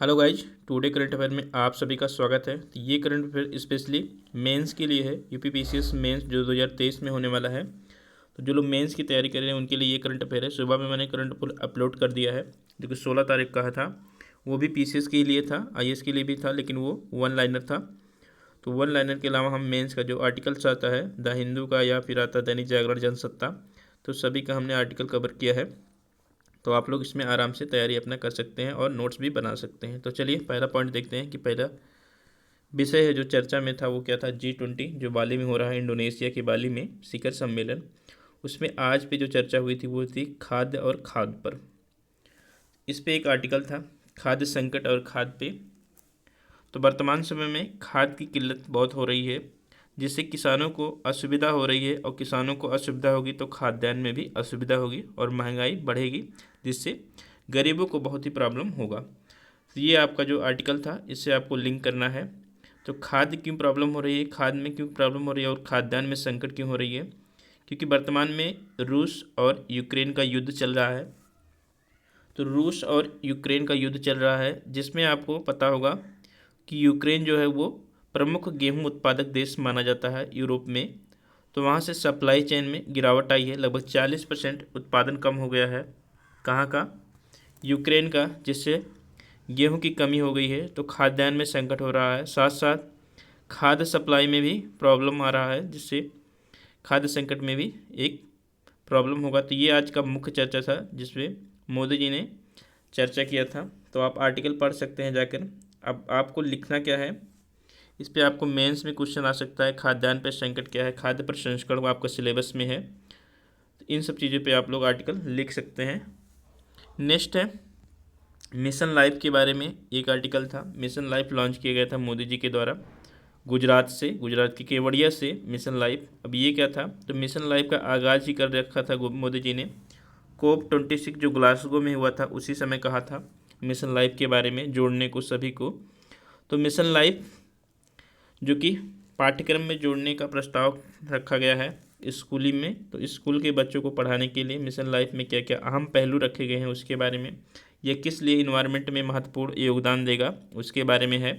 Hello guys, today current affair में आप सभी का स्वागत है। तो ये करंट अफेयर स्पेशली मेंस के लिए है। यूपी पीसीएस मेंस जो 2023 में होने वाला है। तो जो लोग मेंस की तैयारी कर रहे हैं उनके लिए ये करंट अफेयर है। सुबह में मैंने करंट अफेयर अपलोड कर दिया है जो कि 16 तारीख का था। वो भी पीसीएस के लिए था, आईएएस के लिए भी था, लेकिन वो वन लाइनर था। तो वन लाइनर के अलावा हम मेंस का जो आर्टिकल्स आता है द हिंदू का या फिर आता है दैनिक जागरण जनसत्ता, तो सभी का हमने आर्टिकल कवर किया है। तो आप लोग इसमें आराम से तैयारी अपना कर सकते हैं और नोट्स भी बना सकते हैं। तो चलिए पहला पॉइंट देखते हैं कि पहला विषय है जो चर्चा में था वो क्या था। G20 जो बाली में हो रहा है, इंडोनेशिया के बाली में शिखर सम्मेलन, उसमें आज पे जो चर्चा हुई थी वो थी खाद्य और खाद पर। इस पे एक आर्टिकल था खाद्य संकट और खाद पे। तो वर्तमान समय में खाद की किल्लत बहुत हो रही है जिससे किसानों को असुविधा हो रही है, और किसानों को असुविधा होगी तो खाद्यान्न में भी असुविधा होगी और महंगाई बढ़ेगी, जिससे गरीबों को बहुत ही प्रॉब्लम होगा। तो ये आपका जो आर्टिकल था इससे आपको लिंक करना है। तो खाद क्यों प्रॉब्लम हो रही है, खाद में क्यों प्रॉब्लम हो रही है और खाद्यान्न में संकट क्यों हो रही है, क्योंकि वर्तमान में रूस और यूक्रेन का युद्ध चल रहा है। तो रूस और यूक्रेन का युद्ध चल रहा है जिसमें आपको पता होगा कि यूक्रेन जो है वो प्रमुख गेहूं उत्पादक देश माना जाता है यूरोप में। तो वहाँ से सप्लाई चेन में गिरावट आई है, लगभग 40% उत्पादन कम हो गया है। कहाँ का? यूक्रेन का, जिससे गेहूं की कमी हो गई है। तो खाद्यान्न में संकट हो रहा है, साथ साथ खाद्य सप्लाई में भी प्रॉब्लम आ रहा है, जिससे खाद्य संकट में भी एक प्रॉब्लम होगा। तो ये आज का मुख्य चर्चा था जिसमें मोदी जी ने चर्चा किया था। तो आप आर्टिकल पढ़ सकते हैं जाकर। अब आपको लिखना क्या है, इस पे आपको मेंस में क्वेश्चन आ सकता है। खाद्यान्न पे संकट क्या है, खाद्य प्रसंस्करण वो आपका सिलेबस में है। तो इन सब चीज़ों पे आप लोग आर्टिकल लिख सकते हैं। नेक्स्ट है मिशन लाइफ के बारे में एक आर्टिकल था। मिशन लाइफ लॉन्च किया गया था मोदी जी के द्वारा गुजरात से, गुजरात के केवड़िया से मिशन लाइफ। अब ये क्या था, तो मिशन लाइफ का आगाज़ ही कर रखा था मोदी जी ने। COP26 जो ग्लासगो में हुआ था उसी समय कहा था मिशन लाइफ के बारे में जोड़ने को सभी को। तो मिशन लाइफ जो कि पाठ्यक्रम में जोड़ने का प्रस्ताव रखा गया है स्कूली में। तो स्कूल के बच्चों को पढ़ाने के लिए मिशन लाइफ में क्या क्या अहम पहलू रखे गए हैं उसके बारे में, यह किस लिए इन्वायरमेंट में महत्वपूर्ण योगदान देगा उसके बारे में है।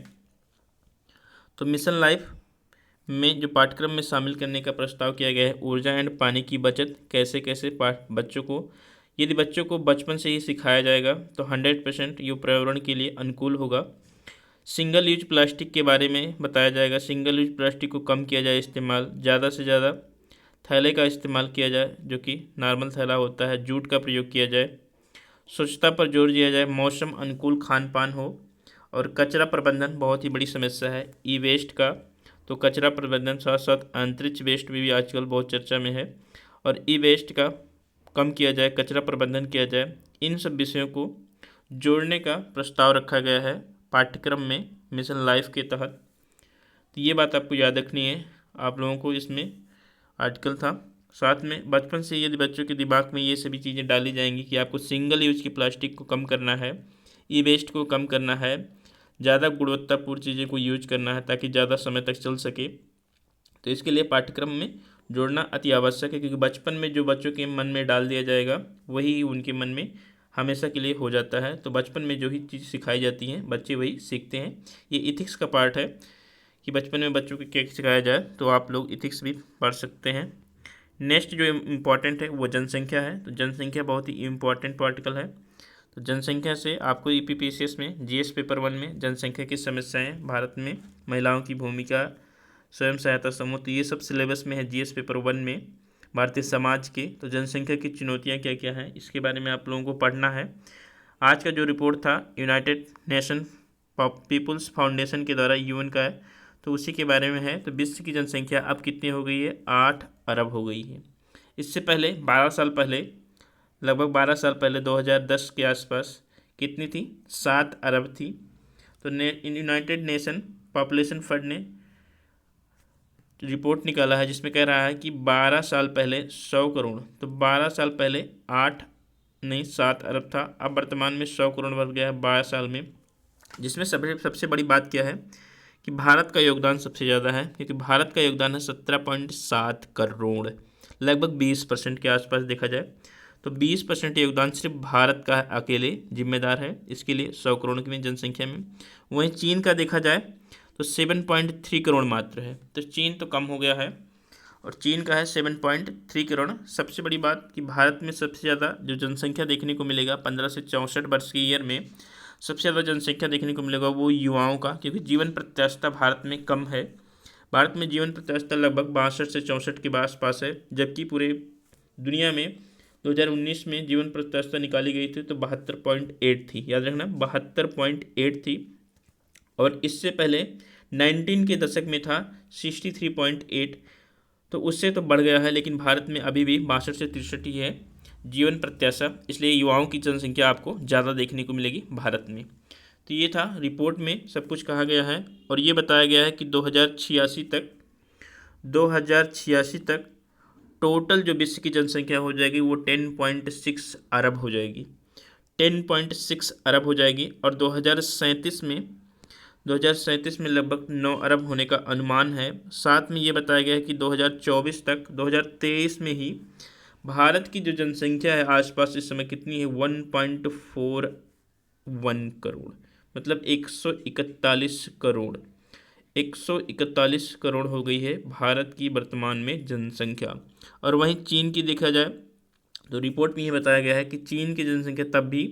तो मिशन लाइफ में जो पाठ्यक्रम में शामिल करने का प्रस्ताव किया गया है, ऊर्जा एंड पानी की बचत कैसे कैसे बच्चों को, यदि बच्चों को बचपन से ही सिखाया जाएगा तो 100% ये पर्यावरण के लिए अनुकूल होगा। सिंगल यूज प्लास्टिक के बारे में बताया जाएगा। सिंगल यूज प्लास्टिक को कम किया जाए इस्तेमाल, ज़्यादा से ज़्यादा थैले का इस्तेमाल किया जाए जो कि नॉर्मल थैला होता है, जूट का प्रयोग किया जाए। स्वच्छता पर जोर दिया जाए, मौसम अनुकूल खान पान हो। और कचरा प्रबंधन बहुत ही बड़ी समस्या है ई वेस्ट का। तो कचरा प्रबंधन, साथ साथ अंतरिक्ष वेस्ट में भी आजकल बहुत चर्चा में है, और ई वेस्ट का कम किया जाए, कचरा प्रबंधन किया जाए। इन सब विषयों को जोड़ने का प्रस्ताव रखा गया है पाठ्यक्रम में मिशन लाइफ के तहत। तो ये बात आपको याद रखनी है आप लोगों को। इसमें आर्टिकल था, साथ में बचपन से यदि बच्चों के दिमाग में ये सभी चीज़ें डाली जाएंगी कि आपको सिंगल यूज की प्लास्टिक को कम करना है, ई वेस्ट को कम करना है, ज़्यादा गुणवत्तापूर्ण चीज़ें को यूज करना है ताकि ज़्यादा समय तक चल सके। तो इसके लिए पाठ्यक्रम में जोड़ना अति आवश्यक है, क्योंकि बचपन में जो बच्चों के मन में डाल दिया जाएगा वही उनके मन में हमेशा के लिए हो जाता है। तो बचपन में जो ही चीज़ सिखाई जाती हैं बच्चे वही सीखते हैं। ये इथिक्स का पार्ट है कि बचपन में बच्चों को क्या सिखाया जाए। तो आप लोग इथिक्स भी पढ़ सकते हैं। नेक्स्ट जो इम्पॉर्टेंट है वो जनसंख्या है। तो जनसंख्या बहुत ही इम्पॉर्टेंट आर्टिकल है। तो जनसंख्या से आपको ईपीपीसीएस में जीएस पेपर 1 में जनसंख्या की समस्याएं, भारत में महिलाओं की भूमिका, स्वयं सहायता समूह, तो ये सब सिलेबस में है जीएस पेपर 1 में भारतीय समाज के। तो जनसंख्या की चुनौतियां क्या क्या हैं इसके बारे में आप लोगों को पढ़ना है। आज का जो रिपोर्ट था यूनाइटेड नेशन पीपुल्स फाउंडेशन के द्वारा, यूएन का है, तो उसी के बारे में है। तो विश्व की जनसंख्या अब कितनी हो गई है, 8 अरब हो गई है। इससे पहले 12 साल पहले, लगभग 12 साल पहले 2010 के आसपास कितनी थी, 7 अरब थी। तो यूनाइटेड नेशन पॉपुलेशन फंड ने रिपोर्ट निकाला है जिसमें कह रहा है कि 12 साल पहले 100 करोड़, तो 12 साल पहले 8 नहीं 7 अरब था, अब वर्तमान में 100 करोड़ बढ़ गया है 12 साल में। जिसमें सबसे बड़ी बात क्या है कि भारत का योगदान सबसे ज़्यादा है, क्योंकि भारत का योगदान है 17.7 करोड़, लगभग 20% के आसपास देखा जाए। तो 20% योगदान सिर्फ भारत का अकेले जिम्मेदार है इसके लिए 100 करोड़ की जनसंख्या में। वहीं चीन का देखा जाए तो 7.3 करोड़ मात्र है, तो चीन तो कम हो गया है और चीन का है 7.3 करोड़। सबसे बड़ी बात कि भारत में सबसे ज़्यादा जो जनसंख्या देखने को मिलेगा 15 से 64 वर्ष की ईयर में सबसे ज़्यादा जनसंख्या देखने को मिलेगा वो युवाओं का, क्योंकि जीवन प्रत्याशा भारत में कम है। भारत में जीवन प्रत्याशा लगभग 62 से 64 के आसपास है, जबकि पूरे दुनिया में 2019 में जीवन प्रत्याशा निकाली गई थी तो 72.8 थी, याद रखना 72.8 थी। और इससे पहले 19 के दशक में था 63.8, तो उससे तो बढ़ गया है, लेकिन भारत में अभी भी 62 से 63 ही है जीवन प्रत्याशा, इसलिए युवाओं की जनसंख्या आपको ज़्यादा देखने को मिलेगी भारत में। तो ये था रिपोर्ट में सब कुछ कहा गया है और ये बताया गया है कि 2086 तक टोटल जो विश्व की जनसंख्या हो जाएगी वो 10.6 अरब हो जाएगी, 10.6 अरब हो जाएगी। और 2037 में लगभग 9 अरब होने का अनुमान है। साथ में ये बताया गया है कि 2024 तक 2023 में ही भारत की जो जनसंख्या है आसपास इस समय कितनी है 1.41 करोड़, मतलब 141 करोड़ हो गई है भारत की वर्तमान में जनसंख्या। और वहीं चीन की देखा जाए तो रिपोर्ट में ये बताया गया है कि चीन की जनसंख्या तब भी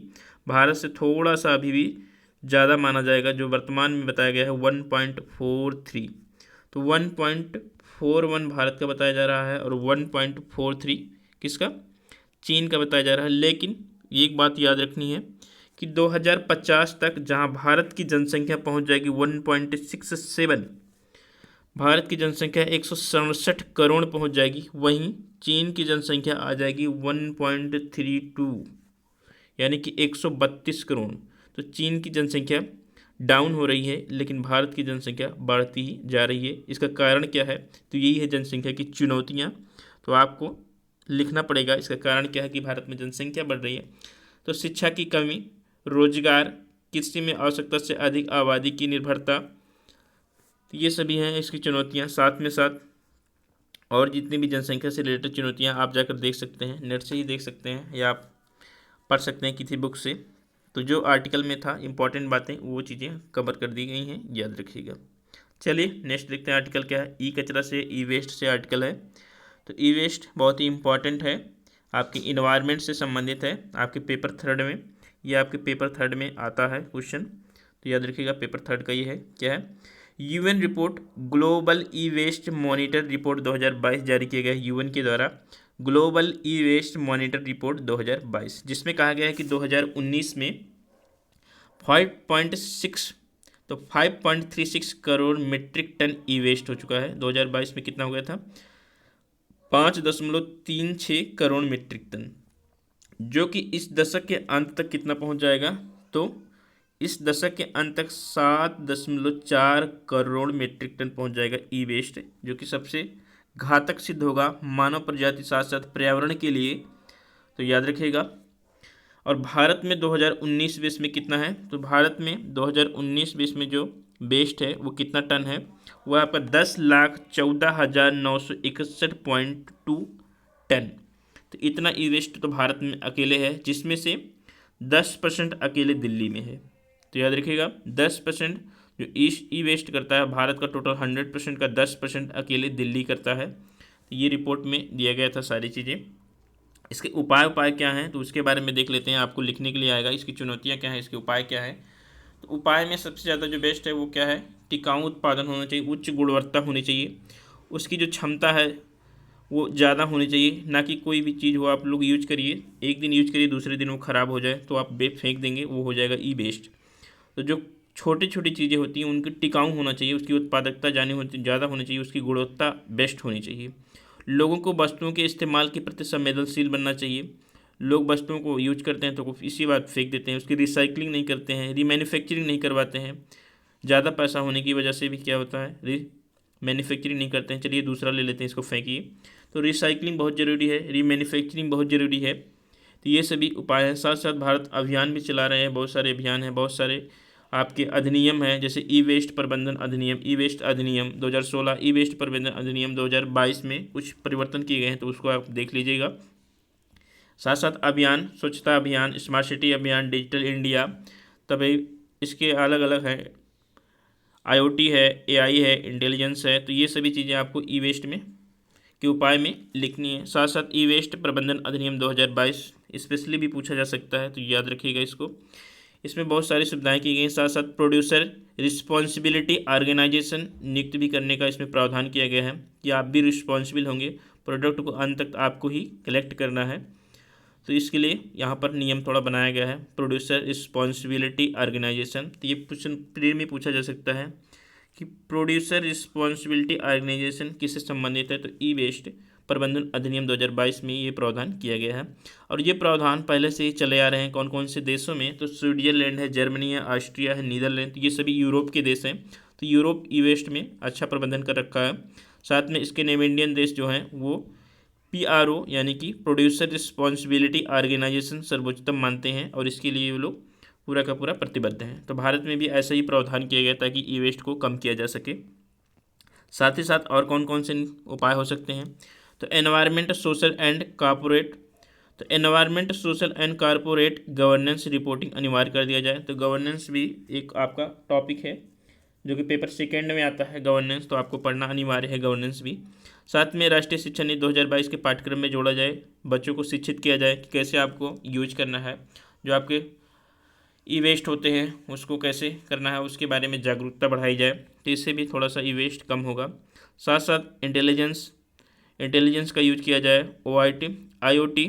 भारत से थोड़ा सा अभी भी ज़्यादा माना जाएगा, जो वर्तमान में बताया गया है 1.43, तो 1.41 भारत का बताया जा रहा है और 1.43 किसका, चीन का बताया जा रहा है। लेकिन एक बात याद रखनी है कि 2050 तक जहां भारत की जनसंख्या पहुंच जाएगी 1.67, भारत की जनसंख्या 167 करोड़ पहुंच जाएगी, वहीं चीन की जनसंख्या आ जाएगी 1.32, यानी कि 132 करोड़। तो चीन की जनसंख्या डाउन हो रही है लेकिन भारत की जनसंख्या बढ़ती ही जा रही है। इसका कारण क्या है, तो यही है जनसंख्या की चुनौतियाँ, तो आपको लिखना पड़ेगा इसका कारण क्या है कि भारत में जनसंख्या बढ़ रही है। तो शिक्षा की कमी, रोजगार, कृषि में आवश्यकता से अधिक आबादी की निर्भरता, तो ये सभी हैं इसकी चुनौतियाँ। साथ में साथ और जितनी भी जनसंख्या से रिलेटेड चुनौतियाँ आप जाकर देख सकते हैं, नेट से ही देख सकते हैं या आप पढ़ सकते हैं किसी बुक से। तो जो आर्टिकल में था इम्पॉर्टेंट बातें वो चीज़ें कवर कर दी गई हैं, याद रखिएगा। चलिए नेक्स्ट देखते हैं आर्टिकल क्या है। ई कचरा से ई वेस्ट से आर्टिकल है। तो ई वेस्ट बहुत ही इम्पॉर्टेंट है, आपके इन्वायरमेंट से संबंधित है, आपके पेपर थर्ड में, ये आपके पेपर थर्ड में आता है क्वेश्चन, तो याद रखिएगा पेपर थर्ड का ये है। क्या है, UN report global e waste monitor report 2022 जारी किया गया है यूएन के द्वारा, global e waste monitor report 2022, जिसमें कहा गया है कि 2019 में 5.36 crore metric ton e waste हो चुका है। 2022 में कितना हो गया था 5.36 करोड़ मीट्रिक टन, जो कि इस दशक के अंत तक कितना पहुंच जाएगा, तो इस दशक के अंत तक 7.4 करोड़ मीट्रिक टन पहुंच जाएगा ई वेस्ट, जो कि सबसे घातक सिद्ध होगा मानव प्रजाति साथ साथ पर्यावरण के लिए, तो याद रखिएगा। और भारत में 2019-20 में कितना है, तो भारत में 2019-20 में जो वेस्ट है वो कितना टन है, वो आपका 10,14,961.2 टन। तो इतना ई वेस्ट तो भारत में अकेले है, जिसमें से 10% अकेले दिल्ली में है। तो याद रखिएगा 10% जो ई वेस्ट करता है भारत का टोटल 100% का 10% अकेले दिल्ली करता है। तो ये रिपोर्ट में दिया गया था सारी चीज़ें। इसके उपाय क्या हैं तो उसके बारे में देख लेते हैं, आपको लिखने के लिए आएगा। इसकी चुनौतियाँ क्या हैं, इसके उपाय क्या है। तो उपाय में सबसे ज़्यादा जो बेस्ट है वो क्या है, टिकाऊ उत्पादन होना चाहिए, उच्च गुणवत्ता होनी चाहिए, उसकी जो क्षमता है वो ज़्यादा होनी चाहिए, ना कि कोई भी चीज़ हो आप लोग यूज करिए, एक दिन यूज करिए दूसरे दिन वो ख़राब हो जाए तो आप फेंक देंगे, वो हो जाएगा ई वेस्ट। तो जो छोटी छोटी चीज़ें होती हैं उनकी टिकाऊ होना चाहिए, उसकी उत्पादकता ज़्यादा होनी चाहिए, उसकी गुणवत्ता बेस्ट होनी चाहिए। लोगों को वस्तुओं के इस्तेमाल के प्रति संवेदनशील बनना चाहिए। लोग वस्तुओं को यूज करते हैं तो इसी बात फेंक देते हैं, उसकी रिसाइकलिंग नहीं करते हैं, रीमैन्युफैक्चरिंग नहीं करवाते हैं। ज़्यादा पैसा होने की वजह से भी क्या होता है, मैन्युफैक्चरिंग नहीं करते हैं, चलिए दूसरा ले लेते हैं, इसको फेंकिए। तो रिसाइकलिंग बहुत ज़रूरी है, रीमैन्युफैक्चरिंग बहुत ज़रूरी है। तो ये सभी उपाय हैं। साथ साथ भारत अभियान भी चला रहे हैं, बहुत सारे अभियान हैं, बहुत सारे आपके अधिनियम हैं, जैसे ई वेस्ट प्रबंधन अधिनियम, ई वेस्ट अधिनियम 2016, ई वेस्ट प्रबंधन अधिनियम 2022 में कुछ परिवर्तन किए गए हैं, तो उसको आप देख लीजिएगा। साथ साथ अभियान, स्वच्छता अभियान, स्मार्ट सिटी अभियान, डिजिटल इंडिया, तभी इसके अलग अलग हैं, IoT है, AI है, इंटेलिजेंस है। तो ये सभी चीज़ें आपको ई वेस्ट में के उपाय में लिखनी है। साथ साथ ई वेस्ट प्रबंधन अधिनियम 2022 स्पेशली भी पूछा जा सकता है, तो याद रखिएगा इसको। इसमें बहुत सारी सुविधाएं की गई हैं। साथ साथ प्रोड्यूसर रिस्पॉन्सिबिलिटी ऑर्गेनाइजेशन नियुक्त भी करने का इसमें प्रावधान किया गया है कि आप भी रिस्पॉन्सिबल होंगे, प्रोडक्ट को अंत तक आपको ही कलेक्ट करना है। तो इसके लिए यहाँ पर नियम थोड़ा बनाया गया है, प्रोड्यूसर रिस्पॉन्सिबिलिटी ऑर्गेनाइजेशन। तो ये क्वेश्चन प्री में पूछा जा सकता है कि प्रोड्यूसर रिस्पॉन्सिबिलिटी ऑर्गेनाइजेशन किससे संबंधित है, तो ई वेस्ट प्रबंधन अधिनियम 2022 में ये प्रावधान किया गया है। और ये प्रावधान पहले से ही चले आ रहे हैं। कौन कौन से देशों में, तो स्विट्जरलैंड है, जर्मनी है, ऑस्ट्रिया है, नीदरलैंड, तो ये सभी यूरोप के देश हैं। तो यूरोप ई वेस्ट में अच्छा प्रबंधन कर रखा है। साथ में स्कैंडिनेवियन देश जो हैं वो PRO यानी कि प्रोड्यूसर रिस्पॉन्सिबिलिटी ऑर्गेनाइजेशन सर्वोच्चतम मानते हैं और इसके लिए वो लोग पूरा का पूरा प्रतिबद्ध हैं। तो भारत में भी ऐसा ही प्रावधान किया गया ताकि ई वेस्ट को कम किया जा सके। साथ ही साथ और कौन कौन से उपाय हो सकते हैं, तो एनवायरनमेंट, सोशल एंड कॉर्पोरेट, तो environment, social and corporate governance reporting अनिवार्य कर दिया जाए। तो गवर्नेंस भी एक आपका टॉपिक है जो कि पेपर सेकेंड में आता है, गवर्नेंस, तो आपको पढ़ना अनिवार्य है गवर्नेंस भी। साथ में राष्ट्रीय शिक्षा नीति 2022 के पाठ्यक्रम में जोड़ा जाए, बच्चों को शिक्षित किया जाए कि कैसे आपको यूज करना है, जो आपके ई वेस्ट होते हैं उसको कैसे करना है, उसके बारे में जागरूकता बढ़ाई जाए, तो इससे भी थोड़ा सा ई वेस्ट कम होगा। साथ साथ इंटेलिजेंस का यूज किया जाए, IoT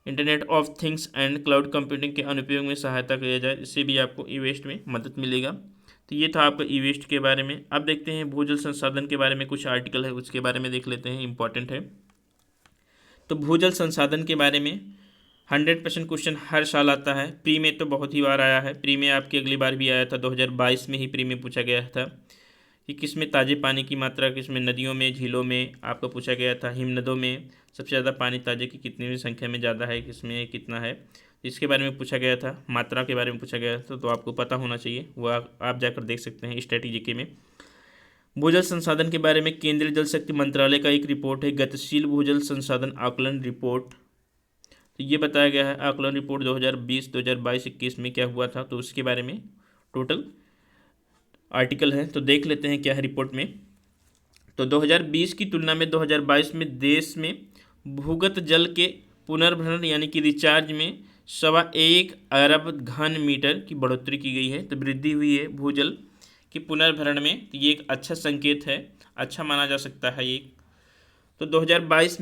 internet of things and cloud computing के अनुप्रयोग में सहायता किया जाए, इससे भी आपको ई वेस्ट में मदद मिलेगा। तो ये था आपका ई वेस्ट के बारे में। अब देखते हैं भूजल संसाधन के बारे में, कुछ आर्टिकल है उसके बारे में देख लेते हैं, इंपॉर्टेंट है। तो भूजल संसाधन के बारे में 100% क्वेश्चन हर साल आता है। प्री में तो बहुत ही बार आया है, प्री में आपकी अगली बार भी आया था, 2022 में ही प्री में पूछा गया था कि किसमें ताज़े पानी की मात्रा, किसमें नदियों में, झीलों में आपको पूछा गया था। हिमनदों में सबसे ज़्यादा पानी ताजे की कितनी संख्या में ज़्यादा है, किसमें कितना है, इसके बारे में पूछा गया था। मात्रा के बारे में पूछा गया था, तो आपको पता होना चाहिए, वो आप जाकर देख सकते हैं स्ट्रेटेजी में। भूजल संसाधन के बारे में केंद्रीय जल शक्ति मंत्रालय का एक रिपोर्ट है, गतिशील भूजल संसाधन आकलन रिपोर्ट। तो ये बताया गया है आकलन रिपोर्ट 2020, 2022, 21 में क्या हुआ था, तो उसके बारे में टोटल आर्टिकल है। तो देख लेते हैं क्या है रिपोर्ट में। तो 2020 की तुलना में 2022 में देश में भूगत जल के पुनर्भरण यानी कि रिचार्ज में 1.25 अरब घन मीटर की बढ़ोतरी की गई है। तो वृद्धि हुई है भूजल के पुनर्भरण में, तो ये एक अच्छा संकेत है, अच्छा माना जा सकता है ये। तो 2022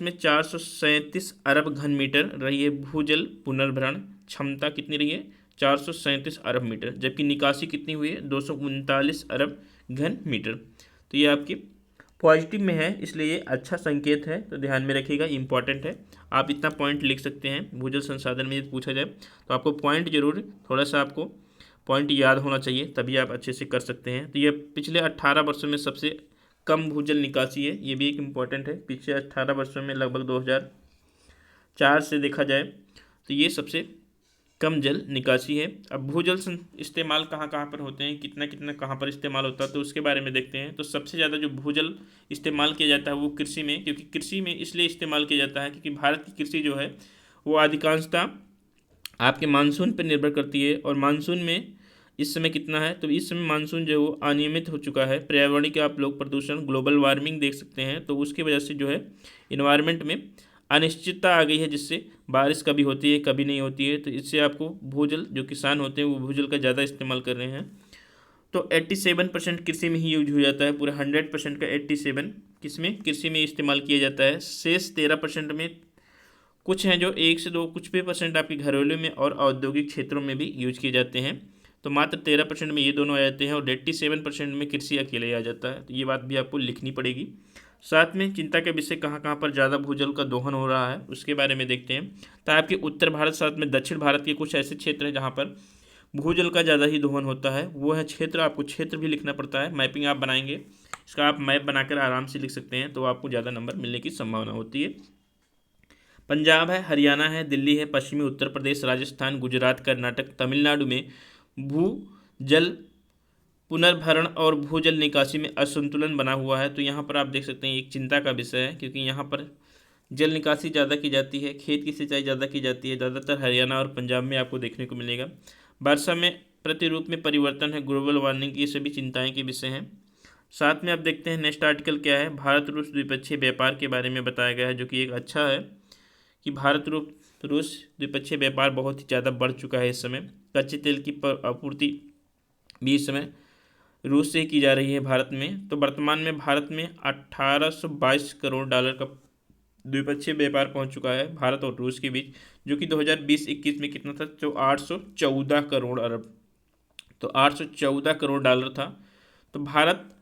में 437 अरब घन मीटर रही है भूजल पुनर्भरण क्षमता, कितनी रही है, 437 अरब मीटर, जबकि निकासी कितनी हुई है, 239 अरब घन मीटर। तो ये आपकी पॉजिटिव में है, इसलिए ये अच्छा संकेत है, तो ध्यान में रखिएगा, इंपॉर्टेंट है। आप इतना पॉइंट लिख सकते हैं। भूजल संसाधन में यदि पूछा जाए तो आपको पॉइंट जरूर, थोड़ा सा आपको पॉइंट याद होना चाहिए, तभी आप अच्छे से कर सकते हैं। तो ये पिछले 18 वर्षों में सबसे कम भूजल निकासी है, ये भी एक इम्पॉर्टेंट है। पिछले 18 वर्षों में लगभग 2004 से देखा जाए तो ये सबसे कम जल निकासी है। अब भूजल इस्तेमाल कहाँ कहाँ पर होते हैं, कितना कितना कहाँ पर इस्तेमाल होता है, तो उसके बारे में देखते हैं। तो सबसे ज़्यादा जो भूजल इस्तेमाल किया जाता है वो कृषि में, क्योंकि कृषि में इसलिए इस्तेमाल किया जाता है क्योंकि भारत की कृषि जो है वो अधिकांशतः आपके मानसून पर निर्भर करती है। और मानसून में इस समय कितना है, तो इस समय मानसून जो है वो अनियमित हो चुका है। पर्यावरण के आप लोग प्रदूषण, ग्लोबल वार्मिंग देख सकते हैं, तो उसकी वजह से जो है इन्वायरमेंट में अनिश्चितता आ गई है, जिससे बारिश कभी होती है कभी नहीं होती है। तो इससे आपको भूजल, जो किसान होते हैं वो भूजल का ज़्यादा इस्तेमाल कर रहे हैं। तो 87% कृषि में ही यूज हो जाता है, पूरा 100% का 87 किसमें, कृषि में इस्तेमाल किया जाता है। शेष 13% में कुछ हैं जो 1 से 2 कुछ भी परसेंट आपके घरेलू में और औद्योगिक क्षेत्रों में भी यूज किए जाते हैं। तो मात्र 13% में ये दोनों आ जाते हैं और 87% में कृषि अकेले आ जाता है। तो ये बात भी आपको लिखनी पड़ेगी। साथ में चिंता के विषय कहाँ कहाँ पर ज़्यादा भूजल का दोहन हो रहा है उसके बारे में देखते हैं। तो आपके उत्तर भारत, साथ में दक्षिण भारत के कुछ ऐसे क्षेत्र हैं जहाँ पर भूजल का ज़्यादा ही दोहन होता है। वो है क्षेत्र, आपको क्षेत्र भी लिखना पड़ता है। मैपिंग आप बनाएंगे, इसका आप मैप बनाकर आराम से लिख सकते हैं, तो आपको ज़्यादा नंबर मिलने की संभावना होती है। पंजाब है, हरियाणा है, दिल्ली है, पश्चिमी उत्तर प्रदेश, राजस्थान, गुजरात, कर्नाटक, तमिलनाडु में भूजल पुनर्भरण और भूजल निकासी में असंतुलन बना हुआ है। तो यहाँ पर आप देख सकते हैं एक चिंता का विषय है, क्योंकि यहाँ पर जल निकासी ज़्यादा की जाती है, खेत की सिंचाई ज़्यादा की जाती है, ज़्यादातर हरियाणा और पंजाब में आपको देखने को मिलेगा। वर्षा में प्रतिरूप में परिवर्तन है, ग्लोबल वार्मिंग, ये सभी चिंताएं के विषय हैं। साथ में आप देखते हैं नेक्स्ट आर्टिकल क्या है, भारत रूस द्विपक्षीय व्यापार के बारे में बताया गया है, जो कि एक अच्छा है कि भारत रूस द्विपक्षीय व्यापार बहुत ही ज़्यादा बढ़ चुका है। इस समय कच्चे तेल की आपूर्ति भी इस समय रूस से ही की जा रही है भारत में। तो वर्तमान में भारत में 1822 करोड़ डॉलर का द्विपक्षीय व्यापार पहुंच चुका है भारत और रूस के बीच, जो कि 2020-21 में कितना था, तो 814 करोड़ अरब, तो 814 करोड़ डॉलर था। तो भारत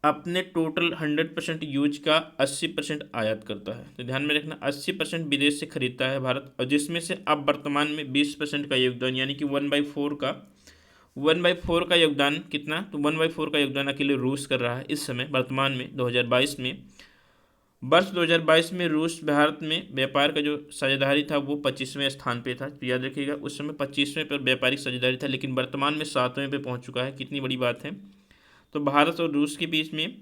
अपने टोटल 100% यूज का 80% आयात करता है। तो ध्यान में रखना 80% विदेश से खरीदता है भारत, और जिसमें से अब वर्तमान में 20% का योगदान, यानी कि 1/4 का योगदान कितना, तो 1/4 का योगदान अकेले रूस कर रहा है इस समय वर्तमान में 2022 में। वर्ष 2022 में रूस भारत में व्यापार का जो साझेदारी था वो 25वें स्थान पे था। तो याद रखिएगा उस समय 25वें पर व्यापारिक साझेदारी था, लेकिन वर्तमान में 7वें पे पहुंच चुका है। कितनी बड़ी बात है। तो भारत और रूस के बीच में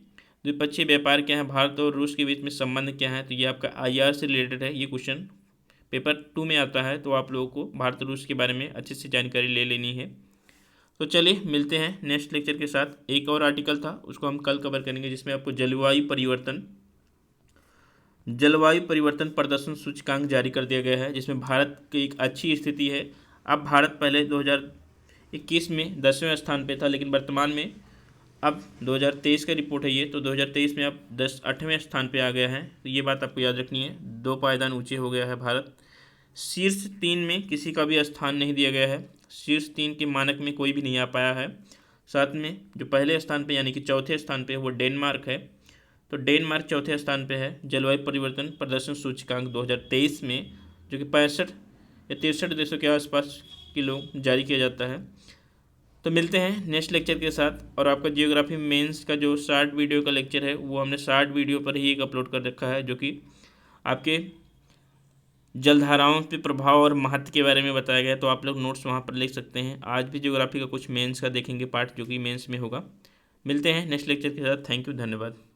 द्विपक्षीय व्यापार क्या है, भारत और रूस के बीच में संबंध क्या है, तो ये आपका IR से रिलेटेड है। ये क्वेश्चन पेपर 2 में आता है, तो आप लोगों को भारत और रूस के बारे में अच्छे से जानकारी ले लेनी है। तो चलिए मिलते हैं नेक्स्ट लेक्चर के साथ। एक और आर्टिकल था, उसको हम कल कवर करेंगे, जिसमें आपको जलवायु परिवर्तन प्रदर्शन सूचकांक जारी कर दिया गया है, जिसमें भारत की एक अच्छी स्थिति है। अब भारत पहले 2021 में 10वें स्थान पे था, लेकिन वर्तमान में अब 2023 का रिपोर्ट है ये, तो 2023 में अब 8वें स्थान पे आ गया है। तो ये बात आपको याद रखनी है, 2 पायदान ऊँचे हो गया है भारत। शीर्ष 3 में किसी का भी स्थान नहीं दिया गया है, शीर्ष 3 के मानक में कोई भी नहीं आ पाया है। साथ में जो पहले स्थान पे यानी कि चौथे स्थान पे वो डेनमार्क है, तो डेनमार्क चौथे स्थान पे है जलवायु परिवर्तन प्रदर्शन सूचकांक 2023 में, जो कि 65 या 63 देशों के आसपास के लोग जारी किया जाता है। तो मिलते हैं नेक्स्ट लेक्चर के साथ। और आपका जियोग्राफी मेंस का जो शॉर्ट वीडियो का लेक्चर है वो हमने शॉर्ट वीडियो पर ही एक अपलोड कर रखा है, जो कि आपके जलधाराओं पे प्रभाव और महत्व के बारे में बताया गया है। तो आप लोग नोट्स वहाँ पर लिख सकते हैं। आज भी ज्योग्राफी का कुछ मेंस का देखेंगे पार्ट, जो कि मेंस में होगा। मिलते हैं नेक्स्ट लेक्चर के साथ। थैंक यू, धन्यवाद।